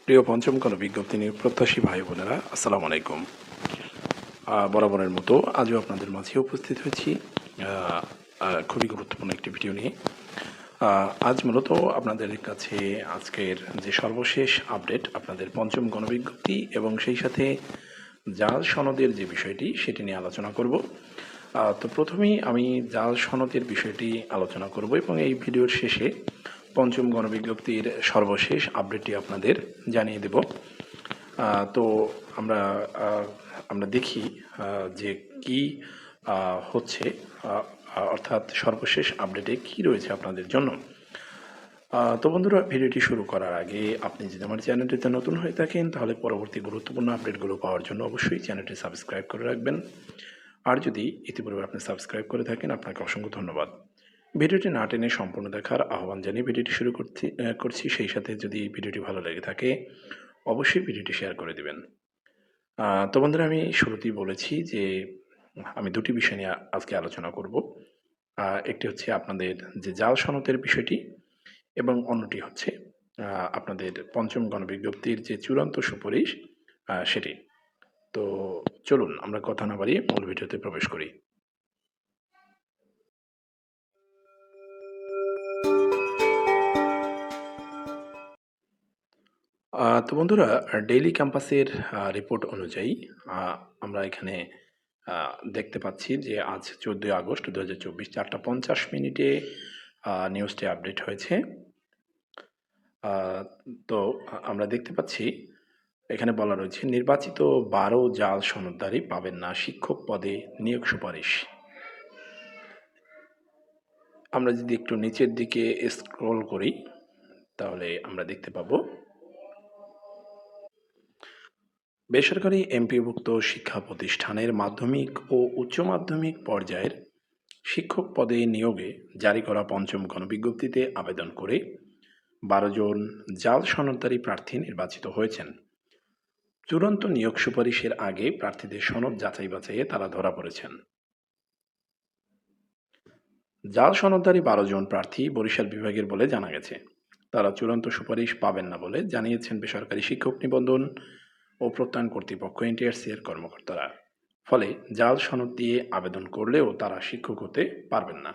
প্রিয় পঞ্চম কোনো বিজ্ঞপ্তি নিয়োগ প্রত্যাশী ভাই বোনেরা, আসসালামু আলাইকুম। বরাবরের মতো আজও আপনাদের মাঝে উপস্থিত হয়েছি খুবই গুরুত্বপূর্ণ একটি ভিডিও নিয়ে। আজ মূলত আপনাদের কাছে আজকের যে সর্বশেষ আপডেট, আপনাদের পঞ্চম গণবিজ্ঞপ্তি এবং সেই সাথে জাল সনদের যে বিষয়টি সেটি নিয়ে আলোচনা করব। তো প্রথমেই আমি জাল সনদের বিষয়টি আলোচনা করব এবং এই ভিডিওর শেষে পঞ্চম গণবিজ্ঞপ্তির সর্বশেষ আপডেটটি আপনাদের জানিয়ে দেব। তো আমরা দেখি যে কি হচ্ছে, অর্থাৎ সর্বশেষ আপডেটে কি রয়েছে আপনাদের জন্য। তো বন্ধুরা, ভিডিওটি শুরু করার আগে আপনি যদি আমার চ্যানেলটিতে নতুন হয়ে থাকেন তাহলে পরবর্তী গুরুত্বপূর্ণ আপডেটগুলো পাওয়ার জন্য অবশ্যই চ্যানেলটি সাবস্ক্রাইব করে রাখবেন। আর যদি ইতিপূর্বে আপনি সাবস্ক্রাইব করে থাকেন, আপনাকে অসংখ্য ধন্যবাদ। ভিডিওটি না টেনে সম্পূর্ণ দেখার আহ্বান জানিয়ে ভিডিওটি শুরু করছি। সেই সাথে যদি ভিডিওটি ভালো লেগে থাকে অবশ্যই ভিডিওটি শেয়ার করে দেবেন। তো বন্ধুরা, আমি শুরুতেই বলেছি যে আমি দুটি বিষয় নিয়ে আজকে আলোচনা করব। একটি হচ্ছে আপনাদের যে জাল সনদের বিষয়টি এবং অন্যটি হচ্ছে আপনাদের পঞ্চম গণবিজ্ঞপ্তির যে চূড়ান্ত সুপারিশ সেটি। তো চলুন আমরা কথা না বাড়িয়ে মূল ভিডিওতে প্রবেশ করি। তো বন্ধুরা, ডেইলি ক্যাম্পাসের রিপোর্ট অনুযায়ী আমরা এখানে দেখতে পাচ্ছি যে আজ 14 আগস্ট 2024 4:50 নিউজটি আপডেট হয়েছে। তো আমরা দেখতে পাচ্ছি এখানে বলা রয়েছে, নির্বাচিত 12 জাল সনদধারী পাবেন না শিক্ষক পদে নিয়োগ সুপারিশ। আমরা যদি একটু নিচের দিকে স্ক্রল করি তাহলে আমরা দেখতে পাবো বেসরকারি এমপিওভুক্ত শিক্ষা প্রতিষ্ঠানের মাধ্যমিক ও উচ্চ মাধ্যমিক পর্যায়ের শিক্ষক পদে নিয়োগে জারি করা পঞ্চম গণবিজ্ঞপ্তিতে আবেদন করে 12 জন জাল সনদধারী প্রার্থী নির্বাচিত হয়েছেন। চূড়ান্ত নিয়োগ সুপারিশের আগে প্রার্থীদের সনদ যাচাই বাছাইয়ে তারা ধরা পড়েছেন। জাল সনদধারী 12 জন প্রার্থী বরিশাল বিভাগের বলে জানা গেছে। তারা চূড়ান্ত সুপারিশ পাবেন না বলে জানিয়েছেন বেসরকারি শিক্ষক নিবন্ধন ও প্রত্যয়ন কর্তৃপক্ষ এনটিআরসি এর কর্মকর্তারা। ফলে জাল সনদ দিয়ে আবেদন করলেও তারা শিক্ষক হতে পারবেন না।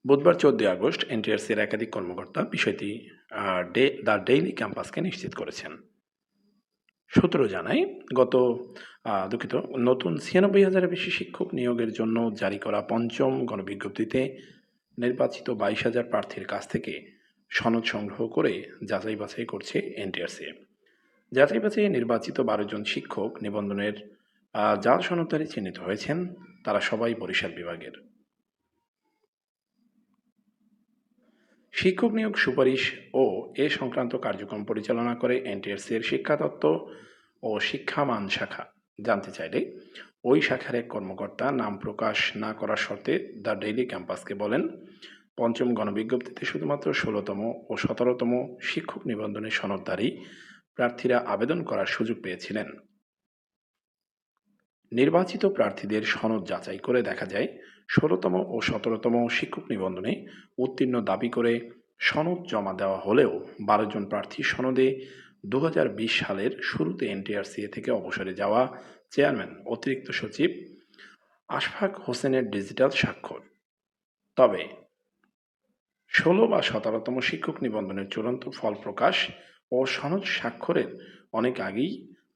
বুধবার 14 আগস্ট এনটিআরসির একাধিক কর্মকর্তা বিষয়টি দ্য ডেইলি ক্যাম্পাসকে নিশ্চিত করেছেন। সূত্র জানায়, নতুন 96,000-এর বেশি শিক্ষক নিয়োগের জন্য জারি করা পঞ্চম গণবিজ্ঞপ্তিতে নির্বাচিত 22,000 প্রার্থীর কাছ থেকে সনদ সংগ্রহ করে যাচাই বাছাই করছে এনটিআরসি। যাচাই বাছাইয়ে নির্বাচিত 12 জন শিক্ষক নিবন্ধনের জাল সনদধারী চিহ্নিত হয়েছেন। তারা সবাই বরিশাল বিভাগের। শিক্ষক নিয়োগ সুপারিশ ও এ সংক্রান্ত কার্যক্রম পরিচালনা করে এনটিআরসি এর শিক্ষাতত্ত্ব ও শিক্ষামান শাখা। জানতে চাইলে ওই শাখার এক কর্মকর্তা নাম প্রকাশ না করার শর্তে দ্য ডেইলি ক্যাম্পাসকে বলেন, পঞ্চম গণবিজ্ঞপ্তিতে শুধুমাত্র 16তম ও 17তম শিক্ষক নিবন্ধনের সনদধারী প্রার্থীরা আবেদন করার সুযোগ পেয়েছিলেন। নির্বাচিত প্রার্থীদের সনদ যাচাই করে দেখা যায় 16তম ও 17তম শিক্ষক নিবন্ধনে উত্তীর্ণ দাবি করে সনদ জমা দেওয়া হলেও 12 জন প্রার্থী সনদে 2020 সালের শুরুতে এনটিআরসিএ থেকে অবসরে যাওয়া চেয়ারম্যান অতিরিক্ত সচিব আশফাক হোসেনের ডিজিটাল স্বাক্ষর। তবে 16 বা 17তম শিক্ষক নিবন্ধনের চূড়ান্ত ফল প্রকাশ ও সনদ স্বাক্ষরের অনেক আগেই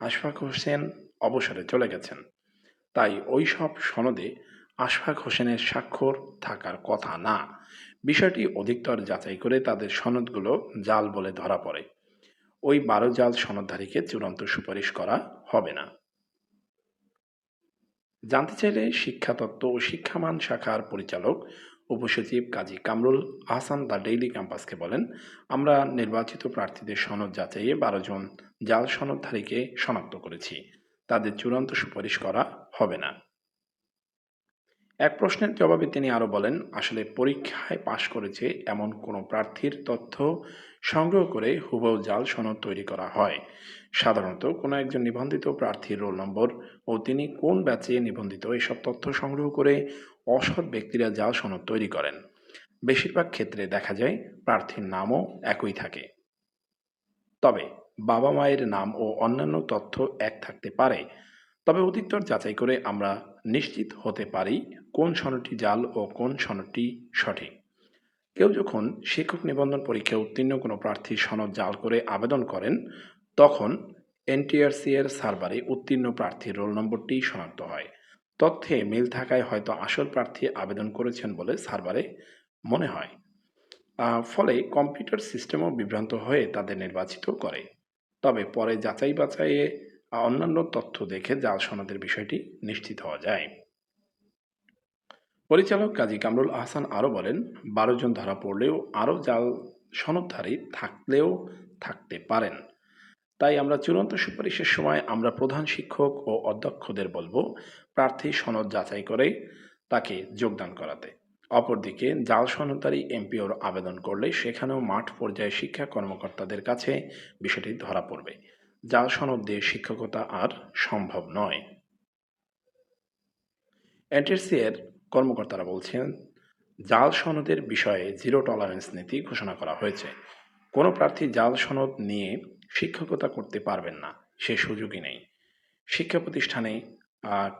আশফাক হোসেন অবসরে চলে গেছেন। তাই ওই সব সনদে আশফাক হোসেনের স্বাক্ষর থাকার কথা না। বিষয়টি অধিকতর যাচাই করে তাদের সনদগুলো জাল বলে ধরা পড়ে। ওই 12 জাল সনদধারীকে চূড়ান্ত সুপারিশ করা হবে না। জানতে চাইলে শিক্ষাতত্ত্ব ও শিক্ষামান শাখার পরিচালক উপসচিব কাজী কামরুল আহসান দ্য ডেইলি ক্যাম্পাসকে বলেন, আমরা নির্বাচিত প্রার্থীদের সনদ যাচাইয়ে 12 জন জাল সনদধারীকে শনাক্ত করেছি। তাদের চূড়ান্ত সুপারিশ করা হবে না। এক প্রশ্নের জবাবে তিনি আরও বলেন, আসলে পরীক্ষায় পাশ করেছে এমন কোনো প্রার্থীর তথ্য সংগ্রহ করে হুবহু জাল সনদ তৈরি করা হয়। সাধারণত কোনো একজন নিবন্ধিত প্রার্থীর রোল নম্বর ও তিনি কোন ব্যাচে নিবন্ধিত এসব তথ্য সংগ্রহ করে অসৎ ব্যক্তিরা জাল সনদ তৈরি করেন। বেশিরভাগ ক্ষেত্রে দেখা যায় প্রার্থীর নামও একই থাকে। তবে বাবা মায়ের নাম ও অন্যান্য তথ্য এক থাকতে পারে। তবে অধিকতর যাচাই করে আমরা নিশ্চিত হতে পারি কোন সনদটি জাল ও কোন সনদটি সঠিক। কেউ যখন শিক্ষক নিবন্ধন পরীক্ষায় উত্তীর্ণ কোনো প্রার্থীর সনদ জাল করে আবেদন করেন, তখন এনটিআরসি এর সার্ভারে উত্তীর্ণ প্রার্থীর রোল নম্বরটি শনাক্ত হয়। তথ্যে মিল থাকায় হয়তো আসল প্রার্থী আবেদন করেছেন বলে সার্ভারে মনে হয়। ফলে কম্পিউটার সিস্টেমও বিভ্রান্ত হয়ে তাদের নির্বাচিত করে। তবে পরে যাচাই বাছাইয়ে অন্যান্য তথ্য দেখে জাল সনদের বিষয়টি নিশ্চিত হওয়া যায়। পরিচালক কাজী কামরুল আহসান আরও বলেন, ১২ জন ধরা পড়লেও আরও জাল সনদধারী থাকলেও থাকতে পারেন। তাই আমরা চূড়ান্ত সুপারিশের সময় আমরা প্রধান শিক্ষক ও অধ্যক্ষদের বলবো প্রার্থীর সনদ যাচাই করে তাকে যোগদান করাতে। অপরদিকে জাল সনদধারী এমপিওর আবেদন করলে সেখানেও মাঠ পর্যায়ে শিক্ষা কর্মকর্তাদের কাছে বিষয়টি ধরা পড়বে। জাল সনদ দিয়ে শিক্ষকতা আর সম্ভব নয়। এনটিআরসি এর কর্মকর্তারা বলছেন, জাল সনদের বিষয়ে জিরো টলারেন্স নীতি ঘোষণা করা হয়েছে। কোনো প্রার্থী জাল সনদ নিয়ে শিক্ষকতা করতে পারবেন না, সে সুযোগই নেই। শিক্ষা প্রতিষ্ঠানে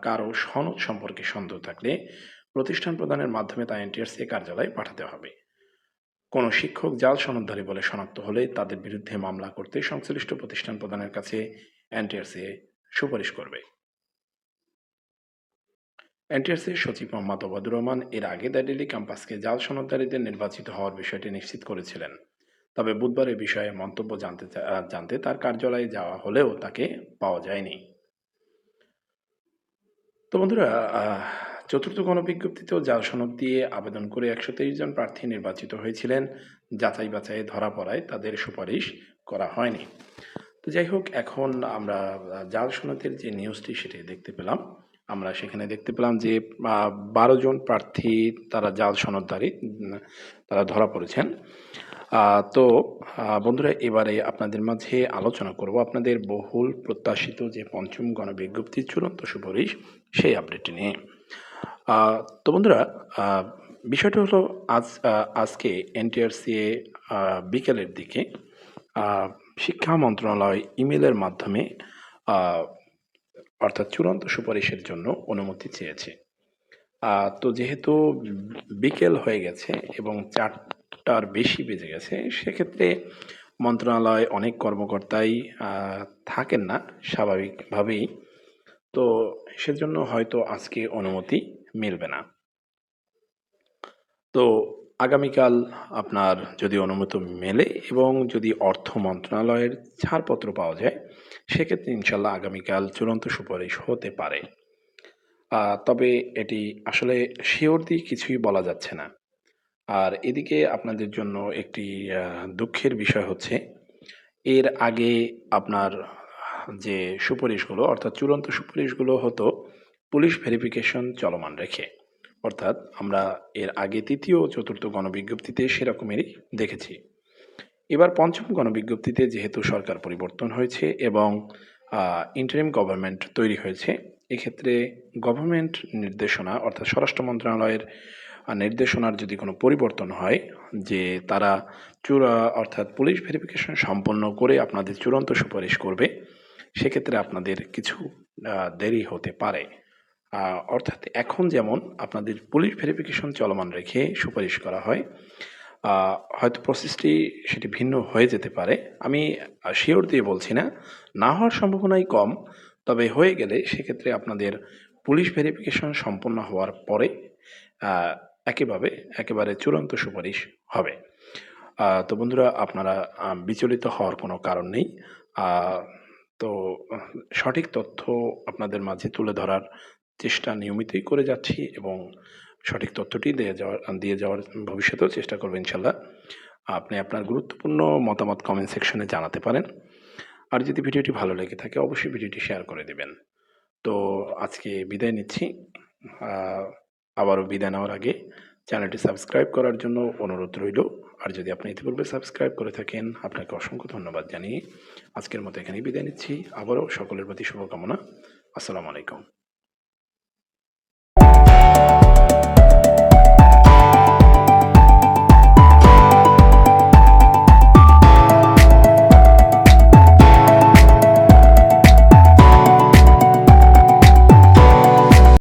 কারো সনদ সম্পর্কে সন্দেহ থাকলে প্রতিষ্ঠান প্রদানের মাধ্যমে তা এনটিআরসি কার্যালয়ে পাঠাতে হবে। কোনো শিক্ষক জাল সনদধারী বলে শনাক্ত হলে তাদের বিরুদ্ধে মামলা করতে সংশ্লিষ্ট প্রতিষ্ঠান প্রদানের কাছে এনটিআরসি সুপারিশ করবে। এনটিআরসির সচিব মোহাম্মদ ওবায়দুর রহমান এর আগে দ্য ডেইলি ক্যাম্পাসকে জাল সনদধারীদের নির্বাচিত হওয়ার বিষয়টি নিশ্চিত করেছিলেন। তবে বুধবার এ বিষয়ে মন্তব্য জানতে তার কার্যালয়ে যাওয়া হলেও তাকে পাওয়া যায়নি। তো বন্ধুরা, চতুর্থ গণবিজ্ঞপ্তিতেও জাল সনদ দিয়ে আবেদন করে ১২৩ জন প্রার্থী নির্বাচিত হয়েছিলেন। যাচাই বাছাইয়ে ধরা পড়ায় তাদের সুপারিশ করা হয়নি। তো যাই হোক, এখন আমরা জাল সনদের যে নিউজটি সেটি দেখতে পেলাম। আমরা সেখানে দেখতে পেলাম যে ১২ জন প্রার্থী তারা জাল সনদধারী, তারা ধরা পড়েছেন। তো বন্ধুরা, এবারে আপনাদের মাঝে আলোচনা করব আপনাদের বহুল প্রত্যাশিত যে পঞ্চম গণবিজ্ঞপ্তির চূড়ান্ত সুপারিশ সেই আপডেটটি নিয়ে। তো বন্ধুরা, বিষয়টা হলো আজকে এনটিআরসিএ বিকেলের দিকে শিক্ষা মন্ত্রণালয় ইমেলের মাধ্যমে অর্থাৎ চূড়ান্ত সুপারিশের জন্য অনুমতি চেয়েছে। তো যেহেতু বিকেল হয়ে গেছে এবং ৪টার বেশি বেজে গেছে, সেক্ষেত্রে মন্ত্রণালয় অনেক কর্মকর্তাই থাকেন না স্বাভাবিকভাবেই। তো সেজন্য হয়তো আজকে অনুমতি মিলবে না। তো আগামীকাল আপনার যদি অনুমতি মেলে এবং যদি অর্থ মন্ত্রণালয়ের ছাড়পত্র পাওয়া যায়, সেক্ষেত্রে ইনশাল্লাহ আগামীকাল চূড়ান্ত সুপারিশ হতে পারে। তবে এটি আসলে শিওর দিয়ে কিছুই বলা যাচ্ছে না। আর এদিকে আপনাদের জন্য একটি দুঃখের বিষয় হচ্ছে, এর আগে আপনার যে সুপারিশগুলো অর্থাৎ চূড়ান্ত সুপারিশগুলো হতো পুলিশ ভেরিফিকেশন চলমান রেখে। অর্থাৎ আমরা এর আগে তৃতীয় ও চতুর্থ গণবিজ্ঞপ্তিতে সেরকমেরই দেখেছি। এবার পঞ্চম গণবিজ্ঞপ্তিতে যেহেতু সরকার পরিবর্তন হয়েছে এবং ইন্টারিম গভর্নমেন্ট তৈরি হয়েছে, এক্ষেত্রে গভর্নমেন্ট নির্দেশনা অর্থাৎ স্বরাষ্ট্র মন্ত্রণালয়ের নির্দেশনার যদি কোনো পরিবর্তন হয় যে তারা অর্থাৎ পুলিশ ভেরিফিকেশন সম্পন্ন করে আপনাদের চূড়ান্ত সুপারিশ করবে, সেক্ষেত্রে আপনাদের কিছু দেরি হতে পারে। অর্থাৎ এখন যেমন আপনাদের পুলিশ ভেরিফিকেশন চলমান রেখে সুপারিশ করা হয়, হয়তো প্রসেসটি সেটি ভিন্ন হয়ে যেতে পারে। আমি শিওর দিয়ে বলছি না, না হওয়ার সম্ভাবনাই কম। তবে হয়ে গেলে সেক্ষেত্রে আপনাদের পুলিশ ভেরিফিকেশন সম্পন্ন হওয়ার পরে একেবারে চূড়ান্ত সুপারিশ হবে। তো বন্ধুরা, আপনারা বিচলিত হওয়ার কোনো কারণ নেই। তো সঠিক তথ্য আপনাদের মাঝে তুলে ধরার চেষ্টা নিয়মিতই করে যাচ্ছি এবং সঠিক তথ্যটি দিয়ে যাওয়ার ভবিষ্যতেও চেষ্টা করব ইনশাল্লাহ। আপনি আপনার গুরুত্বপূর্ণ মতামত কমেন্ট সেকশনে জানাতে পারেন। আর যদি ভিডিওটি ভালো লেগে থাকে অবশ্যই ভিডিওটি শেয়ার করে দেবেন। তো আজকে বিদায় নিচ্ছি। আবারও বিদায় নেওয়ার আগে চ্যানেলটি সাবস্ক্রাইব করার জন্য অনুরোধ রইল। আর যদি আপনি ইতিপূর্বে সাবস্ক্রাইব করে থাকেন, আপনাকে অসংখ্য ধন্যবাদ জানিয়ে আজকের মতো এখানেই বিদায় নিচ্ছি। আবারও সকলের প্রতি শুভকামনা। আসসালামু আলাইকুম।